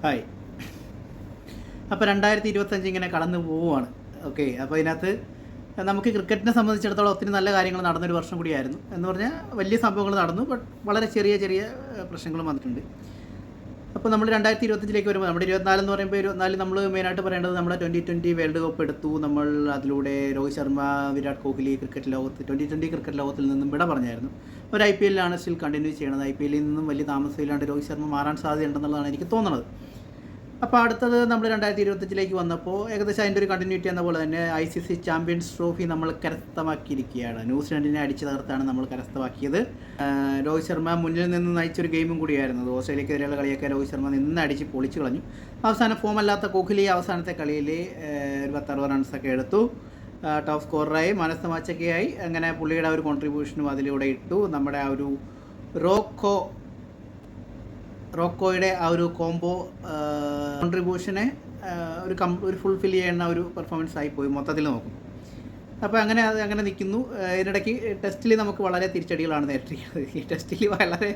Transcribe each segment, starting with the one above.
Hi. അപ്പോൾ 2025 ഇങ്ങനെ കടന്നു പോവുകയാണ്. ഓക്കെ, അപ്പോൾ ഇതിനകത്ത് നമുക്ക് ക്രിക്കറ്റിനെ സംബന്ധിച്ചിടത്തോളം ഒത്തിരി നല്ല കാര്യങ്ങൾ നടന്നൊരു വർഷം കൂടിയായിരുന്നു. എന്ന് പറഞ്ഞാൽ വലിയ സംഭവങ്ങൾ നടന്നു, ബട്ട് വളരെ ചെറിയ ചെറിയ പ്രശ്നങ്ങളും വന്നിട്ടുണ്ട്. അപ്പോൾ നമ്മൾ 2025 വരുമ്പോൾ നമ്മുടെ 24 എന്ന് പറയുമ്പോൾ 24 നമ്മൾ മെയിനായിട്ട് പറയേണ്ടത് നമ്മുടെ 2020 വേൾഡ് കപ്പ് എടുത്തു. നമ്മൾ അതിലൂടെ രോഹിത് ശർമ്മ, വിരാട് കോഹ്ലി ക്രിക്കറ്റ് ലോകത്ത് 2020 ക്രിക്കറ്റ് ലോകത്തിൽ നിന്നും വിട പറഞ്ഞായിരുന്നു. ഒരു IPL സ്റ്റിൽ കണ്ടിന്യൂ ചെയ്യണത്. IPL നിന്നും വലിയ താമസമില്ലാണ്ട് രോഹിത് ശർമ്മ മാറാൻ സാധ്യതയുണ്ടെന്നുള്ളതാണ് എനിക്ക് തോന്നുന്നത്. അപ്പോൾ അടുത്തത് നമ്മൾ 2025 വന്നപ്പോൾ ഏകദേശം അതിൻ്റെ ഒരു കണ്ടിന്യൂറ്റി എന്ന പോലെ തന്നെ ICC ചാമ്പ്യൻസ് ട്രോഫി നമ്മൾ കരസ്ഥമാക്കിയിരിക്കുകയാണ്. ന്യൂസിലൻഡിനെ അടിച്ചു തകർത്താണ് നമ്മൾ കരസ്ഥമാക്കിയത്. രോഹിത് ശർമ്മ മുന്നിൽ നിന്ന് നയിച്ചൊരു ഗെയിമും കൂടിയായിരുന്നു. ഓസ്ട്രേലിയക്കെതിരെയുള്ള കളിയൊക്കെ രോഹിത് ശർമ്മ നിന്ന് അടിച്ച് പൊളിച്ചു കളഞ്ഞു. അവസാനം ഫോമല്ലാത്ത കോഹ്ലി അവസാനത്തെ കളിയിൽ ഒരു 60 റൺസൊക്കെ എടുത്തു. ടോപ്പ് സ്കോററായി, മനസ്സമാച്ചൊക്കെയായി. അങ്ങനെ പുള്ളിയുടെ ഒരു കോൺട്രിബ്യൂഷനും അതിലൂടെ ഇട്ടു. നമ്മുടെ ആ ഒരു റോക്കോയുടെ ആ ഒരു കോംബോ കോൺട്രിബ്യൂഷനെ ഒരു ഫുൾഫിൽ ചെയ്യുന്ന ഒരു പെർഫോമൻസ് ആയിപ്പോയി മൊത്തത്തിൽ നോക്കും. അപ്പോൾ അങ്ങനെ നിൽക്കുന്നു. ഇതിനിടയ്ക്ക് ടെസ്റ്റിൽ നമുക്ക് വളരെ തിരിച്ചടികളാണ് നേരിട്ടിരിക്കുന്നത്. ഈ ടെസ്റ്റിൽ വളരെ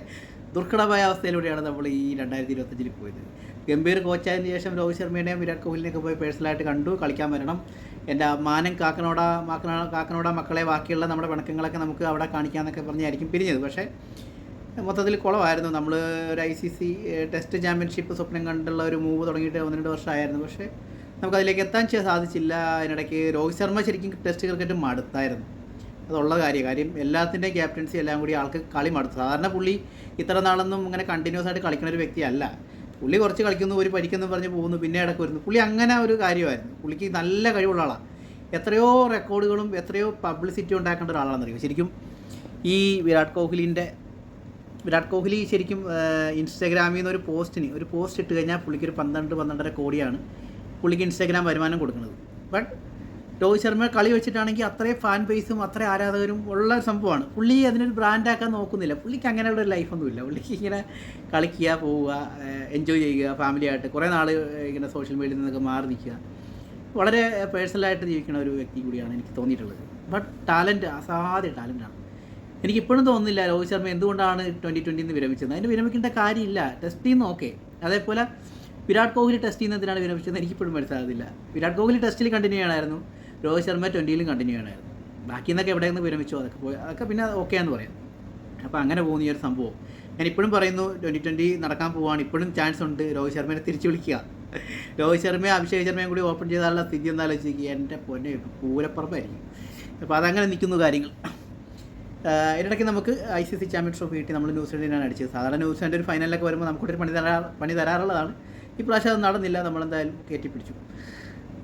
ദുർഘടമായ അവസ്ഥയിലൂടെയാണ് നമ്മൾ ഈ 2025 പോയത്. ഗംഭീർ കോച്ചായതിനു ശേഷം രോഹിത് ശർമ്മയുടെയും വിരാട് കോഹ്ലിനെയൊക്കെ പോയി പേഴ്സണലായിട്ട് കണ്ടു. കളിക്കാൻ വരണം, എൻ്റെ മാനം കാക്കനോട മക്കളെ, ബാക്കിയുള്ള നമ്മുടെ പിണക്കങ്ങളൊക്കെ നമുക്ക് അവിടെ കാണിക്കാമെന്നൊക്കെ പറഞ്ഞായിരിക്കും പിരിഞ്ഞത്. പക്ഷേ മൊത്തത്തിൽ കുളമായിരുന്നു. നമ്മൾ ഒരു ICC ടെസ്റ്റ് ചാമ്പ്യൻഷിപ്പ് സ്വപ്നം കണ്ടുള്ള ഒരു മൂവ് തുടങ്ങിയിട്ട് 1-2 വർഷമായിരുന്നു. പക്ഷേ നമുക്കതിലേക്ക് എത്താൻ സാധിച്ചില്ല. അതിനിടയ്ക്ക് രോഹിത് ശർമ്മ ശരിക്കും ടെസ്റ്റ് ക്രിക്കറ്റ് മടുത്തായിരുന്നു. അതുള്ള കാര്യം എല്ലാത്തിൻ്റെയും ക്യാപ്റ്റൻസി എല്ലാം കൂടി ആൾക്ക് കളി മടുത്തു. സാധാരണ പുള്ളി ഇത്ര നാളൊന്നും ഇങ്ങനെ കണ്ടിന്യൂസ് ആയിട്ട് കളിക്കുന്ന ഒരു വ്യക്തിയല്ല. പുള്ളി കുറച്ച് കളിക്കുന്നു, ഒരു പരിക്കെന്ന് പറഞ്ഞ് പോകുന്നു, പിന്നെ ഇടയ്ക്ക് വരുന്നു. പുള്ളി അങ്ങനെ ഒരു കാര്യമായിരുന്നു. പുള്ളിക്ക് നല്ല കഴിവുള്ള ആളാണ്. എത്രയോ റെക്കോർഡുകളും എത്രയോ പബ്ലിസിറ്റി ഉണ്ടാക്കേണ്ട ഒരാളാണെന്നറിയും. ശരിക്കും ഈ വിരാട് കോഹ്ലി ശരിക്കും ഇൻസ്റ്റാഗ്രാമിൽ നിന്ന് ഒരു പോസ്റ്റ് ഇട്ട് കഴിഞ്ഞാൽ പുള്ളിക്ക് ഒരു 12-12.5 കോടിയാണ് പുള്ളിക്ക് ഇൻസ്റ്റാഗ്രാം വരുമാനം കൊടുക്കുന്നത്. ബട്ട് രോഹിത് ശർമ്മ കളി വെച്ചിട്ടാണെങ്കിൽ അത്രയും ഫാൻ ബേസും അത്ര ആരാധകരും ഉള്ള ഒരു സംഭവമാണ്. പുള്ളി അതിനൊരു ബ്രാൻഡാക്കാൻ നോക്കുന്നില്ല. പുള്ളിക്ക് അങ്ങനെയുള്ള ഒരു ലൈഫൊന്നുമില്ല. പുള്ളിക്ക് ഇങ്ങനെ കളിക്കുക, പോവുക, എൻജോയ് ചെയ്യുക, ഫാമിലിയായിട്ട് കുറേ നാൾ ഇങ്ങനെ സോഷ്യൽ മീഡിയയിൽ നിന്നൊക്കെ മാറി നിൽക്കുക. വളരെ പേഴ്സണലായിട്ട് ജീവിക്കുന്ന ഒരു വ്യക്തി കൂടിയാണ് എനിക്ക് തോന്നിയിട്ടുള്ളത്. ബട്ട് അസാധ്യ ടാലൻ്റാണ്. എനിക്കിപ്പോഴും തോന്നുന്നില്ല രോഹിത് ശർമ്മ എന്തുകൊണ്ടാണ് 2020 വിരമിച്ചത്. അതിന് വിരമിക്കേണ്ട കാര്യമില്ല. ടെസ്റ്റിൽ നിന്ന് ഓക്കെ. അതേപോലെ വിരാട് കോഹ്ലി ടെസ്റ്റിൽ നിന്ന് എന്തിനാണ് വിരമിച്ചത് എനിക്കിപ്പോഴും മനസ്സിലാകുന്നില്ല. വിരാട് കോഹ്ലി ടെസ്റ്റിൽ കണ്ടിന്യൂ ചെയ്യണമായിരുന്നു, രോഹിത് ശർമ്മ 20ലും കണ്ടിന്യൂ ചെയ്യണമായിരുന്നു. ബാക്കി നിന്നൊക്കെ എവിടെ നിന്ന് വിരമിച്ചോ അതൊക്കെ പിന്നെ ഓക്കെ എന്ന് പറയാം. അപ്പോൾ അങ്ങനെ പോകുന്ന ഈ ഒരു സംഭവം ഞാനിപ്പോഴും പറയുന്നു. 2020 നടക്കാൻ പോവുകയാണ്. ഇപ്പോഴും ചാൻസ് ഉണ്ട്. രോഹിത് ശർമ്മയെ തിരിച്ചു വിളിക്കുക. രോഹിത് ശർമ്മയും അഭിഷേക് ശർമ്മയും കൂടി ഓപ്പൺ ചെയ്താലുള്ള സ്ഥിതി എന്താ ആലോചിക്കുക. എൻ്റെ പൊന്നെ പൂരപ്പുറപ്പായിരിക്കും. അപ്പോൾ അതങ്ങനെ നിൽക്കുന്നു കാര്യങ്ങൾ. ഇതിനിടയ്ക്ക് നമുക്ക് ICC ചാമ്പ്യൻസ് ട്രോഫി കിട്ടി. നമ്മൾ ന്യൂസിലൻഡിനാണ് അടിച്ചത്. സാധാരണ ന്യൂസിലൻഡ് ഒരു ഫൈനലിലൊക്കെ വരുമ്പോൾ നമുക്കൊരു പണി തരാറുള്ളതാണ്. ഇപ്രാവശ്യം അത് നടന്നില്ല. നമ്മളെന്തായാലും കയറ്റിപ്പിടിച്ചു.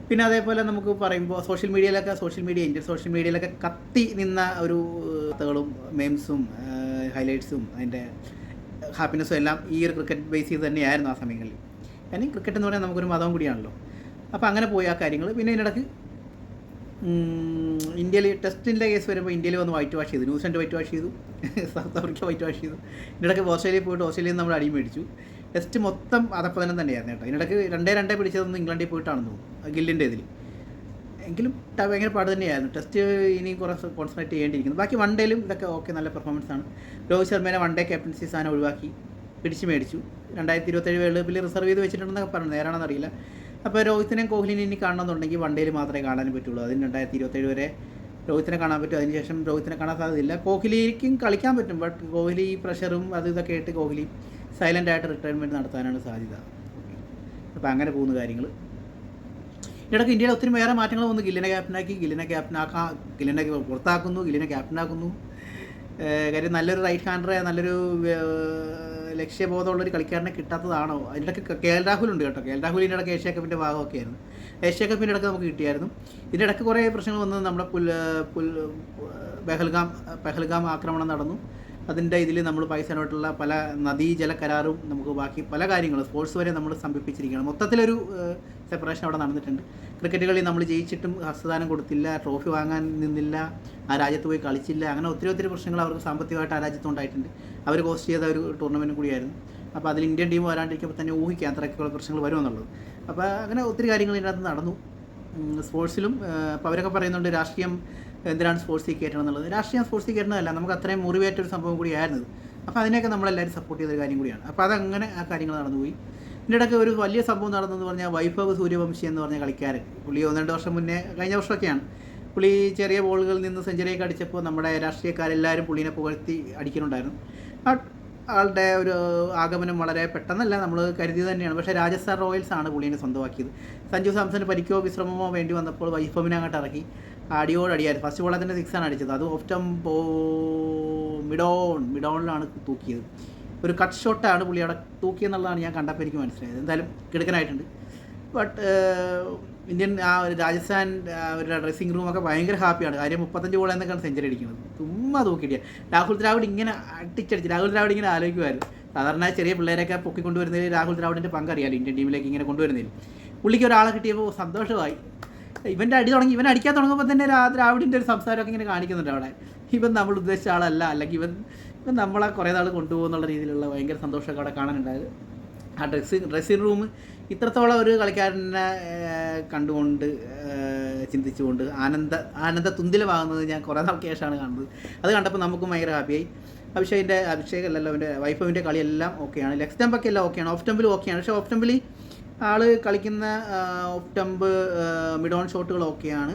പിന്നെ അതേപോലെ നമുക്ക് പറയുമ്പോൾ ഇന്ത്യൻ സോഷ്യൽ മീഡിയയിലൊക്കെ കത്തി നിന്ന ഒരു വാർത്തകളും മെയിംസും ഹൈലൈറ്റ്സും അതിൻ്റെ ഹാപ്പിനെസ്സും എല്ലാം ഈ ഒരു ക്രിക്കറ്റ് ബേസ് ചെയ്ത് തന്നെയായിരുന്നു ആ സമയങ്ങളിൽ. കാരണം ക്രിക്കറ്റ് എന്ന് പറഞ്ഞാൽ നമുക്കൊരു മതം കൂടിയാണല്ലോ. അപ്പോൾ അങ്ങനെ പോയി ആ കാര്യങ്ങൾ. പിന്നെ ഇതിനിടയ്ക്ക് ഇന്ത്യയിൽ ടെസ്റ്റിൻ്റെ കേസ് വരുമ്പോൾ ഇന്ത്യയിൽ വന്ന് വൈറ്റ് വാഷ് ചെയ്തു. ന്യൂസിലൻഡ് വൈറ്റ് വാഷ് ചെയ്തു, സൗത്ത് ആഫ്രിക്ക വൈറ്റ് വാഷ് ചെയ്തു. ഇതിനിടയ്ക്ക് ഓസ്ട്രേലിയയിൽ പോയിട്ട് ഓസ്ട്രേലിയയിൽ നമ്മൾ അടി മേടിച്ചു. ടെസ്റ്റ് മൊത്തം അതപ്പതനം തന്നെയായിരുന്നു കേട്ടോ. ഇതിനിടയ്ക്ക് 2-2 പിടിച്ചതൊന്നും ഇംഗ്ലണ്ടിൽ പോയിട്ടാണെന്ന് തോന്നുന്നു, ഗില്ലിൻ്റെ ഇതിൽ. എങ്കിലും ഭയങ്കര പാട് തന്നെയായിരുന്നു. ടെസ്റ്റ് ഇനി കുറച്ച് കോൺസെൻട്രേറ്റ് ചെയ്യേണ്ടിയിരിക്കുന്നു. ബാക്കി വൺ ഡേയിലും ഇതൊക്കെ ഓക്കെ, നല്ല പെർഫോമൻസാണ്. രോഹിത് ശർമ്മേനെ വൺ ഡേ ക്യാപ്റ്റൻസി സ്ഥാനം ഒഴിവാക്കി പിടിച്ച് മേടിച്ചു. 2027 വേൾഡ് കപ്പിൽ റിസർവ് ചെയ്ത് വെച്ചിട്ടുണ്ടെന്നൊക്കെ പറഞ്ഞു, നേരാണെന്ന് അറിയില്ല. അപ്പോൾ രോഹിത്തിനെയും കോഹ്ലിനെയും ഇനി കാണണമെന്നുണ്ടെങ്കിൽ വൺ ഡേയിൽ മാത്രമേ കാണാനും പറ്റുള്ളൂ. അതിന് 2027 വരെ രോഹിത്തിനെ കാണാൻ പറ്റും. അതിനുശേഷം രോഹിത്തിനെ കാണാൻ സാധ്യതയില്ല. കോഹ്ലിക്കും കളിക്കാൻ പറ്റും, ബട്ട് കോഹ്ലി പ്രഷറും ഇതൊക്കെ ആയിട്ട് കോഹ്ലി സൈലൻ്റായിട്ട് റിട്ടയർമെൻറ്റ് നടത്താനാണ് സാധ്യത. അപ്പോൾ അങ്ങനെ പോകുന്ന കാര്യങ്ങൾ. ഇടയ്ക്ക് ഇന്ത്യയിൽ ഒത്തിരി വേറെ മാറ്റങ്ങൾ വന്നു. ഗില്ലിനെ പുറത്താക്കുന്നു, ഗില്ലിനെ ക്യാപ്റ്റനാക്കുന്നു. കാര്യം നല്ലൊരു റൈറ്റ് ഹാൻഡറെ, നല്ലൊരു ലക്ഷ്യബോധമുള്ളൊരു കളിക്കാരനെ കിട്ടാത്തതാണോ? അതിനിടയ്ക്ക് KL രാഹുൽ ഉണ്ട് കേട്ടോ. KL രാഹുൽ ഇതിനിടയ്ക്ക് ഏഷ്യ കപ്പിൻ്റെ ഭാഗമൊക്കെ ആയിരുന്നു. ഏഷ്യ കപ്പിൻ്റെ ഇടയ്ക്ക് നമുക്ക് കിട്ടിയായിരുന്നു. ഇതിനിടയ്ക്ക് കുറേ പ്രശ്നങ്ങൾ വന്നത്. നമ്മുടെ പെഹൽഗാം ആക്രമണം നടന്നു. അതിൻ്റെ ഇതിൽ നമ്മൾ പാകിസ്ഥാനായിട്ടുള്ള പല നദീജല കരാറും നമുക്ക് ബാക്കി പല കാര്യങ്ങളും സ്പോർട്സ് വരെ നമ്മൾ സംഭവിപ്പിച്ചിരിക്കുകയാണ്. മൊത്തത്തിലൊരു സെപ്പറേഷൻ അവിടെ നടന്നിട്ടുണ്ട്. ക്രിക്കറ്റ് കളി നമ്മൾ ജയിച്ചിട്ടും ഹസ്തദാനം കൊടുത്തില്ല, ട്രോഫി വാങ്ങാൻ നിന്നില്ല, ആ രാജ്യത്ത് പോയി കളിച്ചില്ല. അങ്ങനെ ഒത്തിരി പ്രശ്നങ്ങൾ അവർക്ക് സാമ്പത്തികമായിട്ട് ആ രാജ്യത്തുണ്ടായിട്ടുണ്ട്. അവർ ഹോസ്റ്റ് ചെയ്ത ഒരു ടൂർണമെൻറ്റ് കൂടിയായിരുന്നു. അപ്പോൾ അതിൽ ഇന്ത്യൻ ടീം വരാണ്ടിരിക്കുമ്പോൾ തന്നെ ഊഹിക്കാം അത്രയ്ക്കുള്ള പ്രശ്നങ്ങൾ വരുമെന്നുള്ളത്. അപ്പോൾ അങ്ങനെ ഒത്തിരി കാര്യങ്ങൾ ഇതിനകത്ത് നടന്നു സ്പോർട്സിലും. അപ്പോൾ അവരൊക്കെ പറയുന്നുണ്ട് രാഷ്ട്രീയം എന്തിനാണ് സ്പോർട്സിൽ കയറ്റണം എന്നുള്ളത്. രാഷ്ട്രീയം സ്പോർട്സിൽ കയറ്റണമല്ല, നമുക്ക് അത്രയും മുറിവേറ്റൊരു സംഭവം കൂടിയായിരുന്നത്. അപ്പോൾ അതിനെയൊക്കെ നമ്മളെല്ലാവരും സപ്പോർട്ട് ചെയ്തൊരു കാര്യം കൂടിയാണ്. അപ്പോൾ അതങ്ങനെ ആ കാര്യങ്ങൾ നടന്നുപോയി. ഇതിൻ്റെ ഇടയ്ക്ക് ഒരു വലിയ സംഭവം നടന്നെന്ന് പറഞ്ഞാൽ വൈഭവ് സൂര്യവംശി എന്ന് പറഞ്ഞ കളിക്കാരൻ, പുള്ളി 1-2 വർഷം മുന്നേ, കഴിഞ്ഞ വർഷമൊക്കെയാണ്, പുള്ളി ചെറിയ ബോളുകളിൽ നിന്ന് സെഞ്ചുറിയൊക്കെ അടിച്ചപ്പോൾ നമ്മുടെ രാഷ്ട്രീയക്കാരെല്ലാവരും പുള്ളീനെ പുകഴ്ത്തി അടിക്കുന്നുണ്ടായിരുന്നു. ആളുടെ ഒരു ആഗമനം വളരെ പെട്ടെന്നല്ല, നമ്മൾ കരുതിയത് തന്നെയാണ്. പക്ഷേ രാജസ്ഥാൻ റോയൽസ് ആണ് പുള്ളീനെ സ്വന്തമാക്കിയത്. സഞ്ജു സാംസൺ പരിക്കോ വിശ്രമമോ വേണ്ടി വന്നപ്പോൾ വൈഭവിനെ അങ്ങോട്ട് ഇറക്കി അടിയോടടിയായിരുന്നു. ഫസ്റ്റ് ബോളിൽ തന്നെ 6 അടിച്ചത്, അത് ഓഫ് ടെമ്പോ മിഡോണിലാണ് തൂക്കിയത്. ഒരു കട്ട് ഷോട്ടാണ് പുള്ളി അവിടെ തൂക്കിയെന്നുള്ളതാണ് ഞാൻ കണ്ടപ്പോൾ എനിക്ക് മനസ്സിലായത്. എന്തായാലും കിടക്കനായിട്ടുണ്ട്. ബട്ട് ഇന്ത്യൻ ഒരു രാജസ്ഥാൻ ഒരു ഡ്രസ്സിംഗ് റൂമൊക്കെ ഭയങ്കര ഹാപ്പിയാണ്. കാര്യം 35 ബോൾ എന്നൊക്കെയാണ് സെഞ്ചുറി അടിക്കുന്നത്. ചുമ്മാ തൂക്കിയിട്ടില്ല. രാഹുൽ ദ്രാവിഡ് ഇങ്ങനെ അടിച്ചടിച്ച്, രാഹുൽ ദ്രാവിഡ് ഇങ്ങനെ ആലോചിക്കുമായിരുന്നു. സാധാരണ ചെറിയ പിള്ളേരൊക്കെ പൊക്കിക്കൊണ്ടുവരുന്നതിൽ രാഹുൽ ദ്രാവിഡിൻ്റെ പങ്കറിയാലോ, ഇന്ത്യൻ ടീമിലേക്ക് ഇങ്ങനെ കൊണ്ടുവരുന്നതിൽ. പുള്ളിക്ക് ഒരാളെ കിട്ടിയപ്പോൾ സന്തോഷമായി. ഇവൻ്റെ ഇവൻ അടിക്കാൻ തുടങ്ങുമ്പോൾ തന്നെ ദ്രാവിഡിൻ്റെ ഒരു സംസാരമൊക്കെ ഇങ്ങനെ കാണിക്കുന്നുണ്ട് അവിടെ. ഇവൻ നമ്മൾ ഉദ്ദേശിച്ച ആളല്ല, അല്ലെങ്കിൽ ഇവൻ നമ്മളെ കുറേ നാൾ കൊണ്ടുപോകുന്നുള്ള രീതിയിലുള്ള ഭയങ്കര സന്തോഷമൊക്കെ അവിടെ കാണാനുണ്ടായത്. ആ ഡ്രസ്സിംഗ് റൂം ഇത്രത്തോളം ഒരു കളിക്കാരനെ കണ്ടുകൊണ്ട് ചിന്തിച്ചുകൊണ്ട് ആനന്ദ തുന്തിലമാകുന്നത് ഞാൻ കുറേ നാൾക്ക് ശേഷമാണ് കാണുന്നത്. അത് കണ്ടപ്പോൾ നമുക്കും ഭയങ്കര ഹാപ്പിയായി. അഭിഷേകല്ലല്ലോ, അവൻ്റെ വൈഭവിൻ്റെ കളിയെല്ലാം ഓക്കെയാണ്. ലെഗ് സ്റ്റമ്പൊക്കെ എല്ലാം ഓക്കെയാണ്, ഓഫ് ടെമ്പിലും ഓക്കെയാണ്. പക്ഷേ ഓഫ് ടെമ്പിൽ ആൾ കളിക്കുന്ന ഓഫ് ടെമ്പ് മിഡ് ഓൺ ഷോട്ടുകൾ ഓക്കെയാണ്,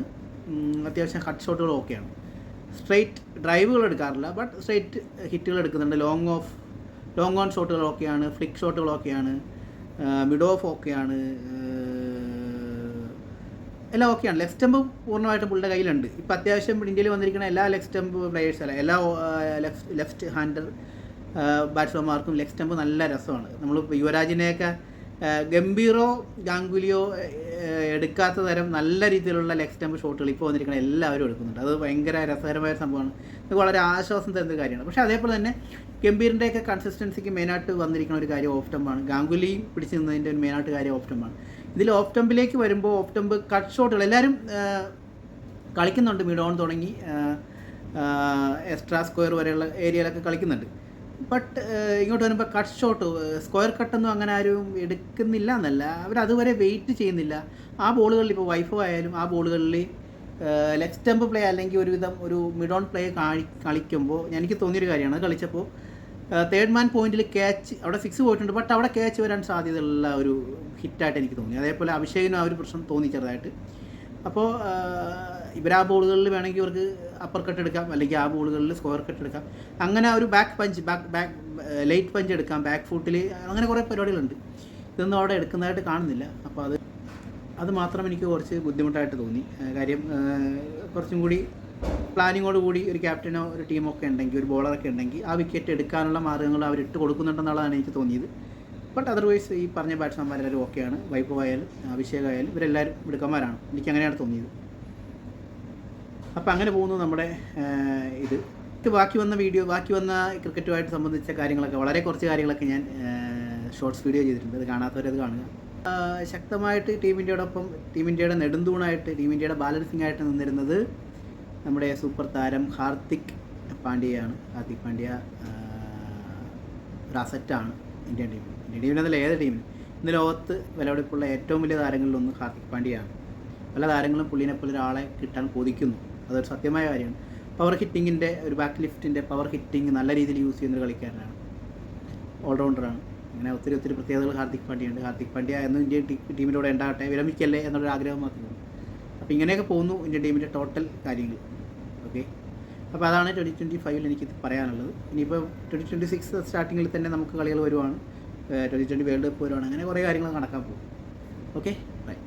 അത്യാവശ്യം കട്ട് ഷോട്ടുകൾ ഓക്കെയാണ്. സ്ട്രെയിറ്റ് ഡ്രൈവുകൾ എടുക്കാറില്ല, ബട്ട് സ്ട്രെയിറ്റ് ഹിറ്റുകൾ എടുക്കുന്നുണ്ട്. ലോങ് ഓൺ ഷോട്ടുകൾ ഓക്കെയാണ്, ഫ്ലിക്ക് ഷോട്ടുകൾ ഓക്കെയാണ്, മിഡ് ഓഫ് ഓക്കെയാണ്, എല്ലാം ഓക്കെയാണ്. ലെഗ് സ്റ്റമ്പ് പൂർണ്ണമായിട്ടും പുള്ളിയുടെ കയ്യിലുണ്ട്. ഇപ്പോൾ അത്യാവശ്യം ഇന്ത്യയിൽ വന്നിരിക്കുന്ന എല്ലാ ലെഗ് സ്റ്റമ്പ് പ്ലേയേഴ്സ് അല്ല, എല്ലാ ലെഫ്റ്റ് ഹാൻഡർ ബാറ്റ്സ്മാൻമാർക്കും ലെഗ് സ്റ്റമ്പ് നല്ല രസമാണ്. നമ്മൾ യുവരാജിനെയൊക്കെ ഗംഭീറോ ഗാംഗുലിയോ എടുക്കാത്ത തരം നല്ല രീതിയിലുള്ള ലെഗ് സ്റ്റമ്പ് ഷോട്ടുകൾ ഇപ്പോൾ വന്നിരിക്കുന്ന എല്ലാവരും എടുക്കുന്നുണ്ട്. അത് ഭയങ്കര രസകരമായ സംഭവമാണ്. ഇത് വളരെ ആശ്വാസം തരുന്ന കാര്യമാണ്. പക്ഷേ അതേപോലെ തന്നെ ഗംഭീറിൻ്റെയൊക്കെ കൺസിസ്റ്റൻസിക്ക് മെയിനായിട്ട് വന്നിരിക്കുന്ന ഒരു കാര്യം ഓഫ് ടെമ്പാണ്. ഗാംഗുലിയും പിടിച്ചു നിന്നതിൻ്റെ ഒരു മെയിനായിട്ട് കാര്യം ഓഫ് ടെമ്പാണ്. ഇതിൽ ഓഫ് ടെമ്പിലേക്ക് വരുമ്പോൾ ഓഫ് ടെമ്പ് കട്ട് ഷോട്ടുകൾ എല്ലാവരും കളിക്കുന്നുണ്ട്. മിഡ് ഓൺ തുടങ്ങി എക്സ്ട്രാ സ്ക്വയർ വരെയുള്ള ഏരിയയിലൊക്കെ കളിക്കുന്നുണ്ട്. ബട്ട് ഇങ്ങോട്ട് വരുമ്പോൾ കട്ട് ഷോട്ട് സ്ക്വയർ കട്ടൊന്നും അങ്ങനെ ആരും എടുക്കുന്നില്ല എന്നല്ല, അവരതുവരെ വെയിറ്റ് ചെയ്യുന്നില്ല. ആ ബോളുകളിൽ ഇപ്പോൾ വൈഫോ ആയാലും ആ ബോളുകളിൽ ലെഗ് സ്റ്റമ്പ് പ്ലേ അല്ലെങ്കിൽ ഒരുവിധം ഒരു മിഡ് ഓൺ പ്ലേ കളിക്കുമ്പോൾ എനിക്ക് തോന്നിയൊരു കാര്യമാണ്, കളിച്ചപ്പോൾ തേർഡ് മാൻ പോയിന്റിൽ ക്യാച്ച് അവിടെ 6 പോയിട്ടുണ്ട്, ബട്ട് അവിടെ ക്യാച്ച് വരാൻ സാധ്യതയുള്ള ഒരു ഹിറ്റായിട്ട് എനിക്ക് തോന്നി. അതേപോലെ അഭിഷേകിനും ആ ഒരു പ്രശ്നം തോന്നി ചെറുതായിട്ട്. അപ്പോൾ ആ ബോളുകളിൽ വേണമെങ്കിൽ ഇവർക്ക് അപ്പർ കട്ട് എടുക്കാം, അല്ലെങ്കിൽ ആ ബോളുകളിൽ സ്ക്വയർ കട്ട് എടുക്കാം. അങ്ങനെ ഒരു ബാക്ക് ലൈറ്റ് പഞ്ച് എടുക്കാം, ബാക്ക് ഫുട്ടിൽ, അങ്ങനെ കുറേ പരിപാടികളുണ്ട്. ഇതൊന്നും അവിടെ എടുക്കുന്നതായിട്ട് കാണുന്നില്ല. അപ്പോൾ അത് മാത്രം എനിക്ക് കുറച്ച് ബുദ്ധിമുട്ടായിട്ട് തോന്നി. കാര്യം കുറച്ചും കൂടി പ്ലാനിങ്ങോട് കൂടി ഒരു ക്യാപ്റ്റനോ ഒരു ടീമൊക്കെ ഉണ്ടെങ്കിൽ, ഒരു ബോളറൊക്കെ ഉണ്ടെങ്കിൽ ആ വിക്കറ്റ് എടുക്കാനുള്ള മാർഗ്ഗങ്ങൾ അവരിട്ട് കൊടുക്കുന്നുണ്ടെന്നുള്ളതാണ് എനിക്ക് തോന്നിയത്. ബട്ട് അതർവൈസ് ഈ പറഞ്ഞ ബാറ്റ്സ്മാൻമാരെല്ലാവരും ഓക്കെയാണ്. വൈഭവ് ആയാലും അഭിഷേക് ആയാലും ഇവരെല്ലാവരും മിടുക്കന്മാരാണ്, എനിക്ക് അങ്ങനെയാണ് തോന്നിയത്. അപ്പോൾ അങ്ങനെ പോകുന്നു നമ്മുടെ ഇത്. ബാക്കി വന്ന ക്രിക്കറ്റുമായിട്ട് സംബന്ധിച്ച കാര്യങ്ങളൊക്കെ, വളരെ കുറച്ച് കാര്യങ്ങളൊക്കെ ഞാൻ ഷോർട്സ് വീഡിയോ ചെയ്തിട്ടുണ്ട്. അത് കാണാത്തവരത് കാണുക. ശക്തമായിട്ട് ടീം ഇന്ത്യയുടെ നെടുന്തൂണായിട്ട്, ടീം ഇന്ത്യയുടെ ബാലൻസിംഗ് ആയിട്ട് നിന്നിരുന്നത് നമ്മുടെ സൂപ്പർ താരം ഹാർദിക് പാണ്ഡ്യയാണ്. ഹാർദിക് പാണ്ഡ്യ ഒരു അസറ്റാണ് ഇന്ത്യൻ ടീമിനെന്നല്ല ഏത് ടീമിന്. ഇന്ന് ലോകത്ത് വിലപിടിപ്പുള്ള ഏറ്റവും വലിയ താരങ്ങളിലൊന്ന് ഹാർദിക് പാണ്ഡ്യയാണ്. പല താരങ്ങളും പുള്ളിനെപ്പോലെ ഒരാളെ കിട്ടാൻ കൊതിക്കുന്നു, അതൊരു സത്യമായ കാര്യമാണ്. പവർ ഹിറ്റിങ്ങിൻ്റെ ഒരു ബാക്ക് ലിഫ്റ്റിൻ്റെ പവർ ഹിറ്റിംഗ് നല്ല രീതിയിൽ യൂസ് ചെയ്യുന്നൊരു കളിക്കാരനാണ്, ഓൾറൗണ്ടറാണ്. അങ്ങനെ ഒത്തിരി പ്രത്യേകതകൾ ഹാർദിക് പാണ്ഡ്യയുണ്ട്. ഹാർദിക് പാണ്ഡ്യ എന്നും ഇന്ത്യൻ ടീമിലൂടെ ഉണ്ടാകട്ടെ, വിരമിക്കല്ലേ എന്നുള്ളൊരു ആഗ്രഹം മാത്രമേ ഉള്ളൂ. അപ്പോൾ ഇങ്ങനെയൊക്കെ പോകുന്നു ഇന്ത്യൻ ടീമിൻ്റെ ടോട്ടൽ കാര്യങ്ങൾ. ഓക്കെ, അപ്പോൾ അതാണ് 2025 എനിക്ക് പറയാനുള്ളത്. ഇനിയിപ്പോൾ 2026 സ്റ്റാർട്ടിങ്ങിൽ തന്നെ നമുക്ക് കളികൾ വരുവാണ്, 2020 വേൾഡ് കപ്പ് വരുവാണ്. അങ്ങനെ കുറേ കാര്യങ്ങൾ നടക്കാൻ പോകും. Okay, by.